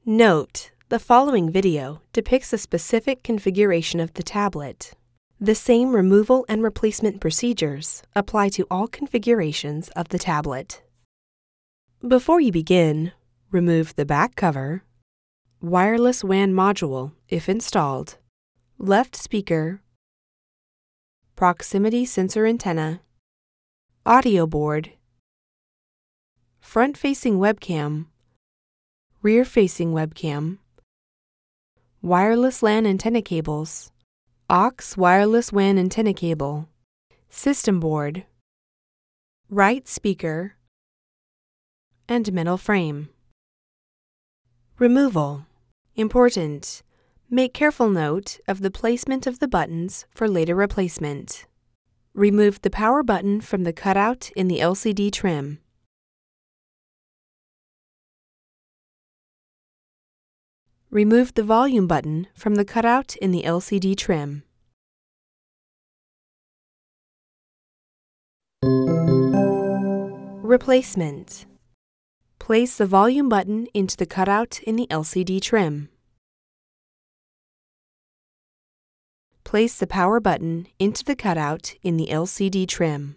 Note: the following video depicts a specific configuration of the tablet. The same removal and replacement procedures apply to all configurations of the tablet. Before you begin, remove the back cover, wireless WAN module if installed, left speaker, proximity sensor antenna, audio board, front-facing webcam, rear-facing webcam, wireless LAN antenna cables, aux wireless WAN antenna cable, system board, right speaker, and metal frame. Removal. Important. Make careful note of the placement of the buttons for later replacement. Remove the power button from the cutout in the LCD trim. Remove the volume button from the cutout in the LCD trim. Replacement. Place the volume button into the cutout in the LCD trim. Place the power button into the cutout in the LCD trim.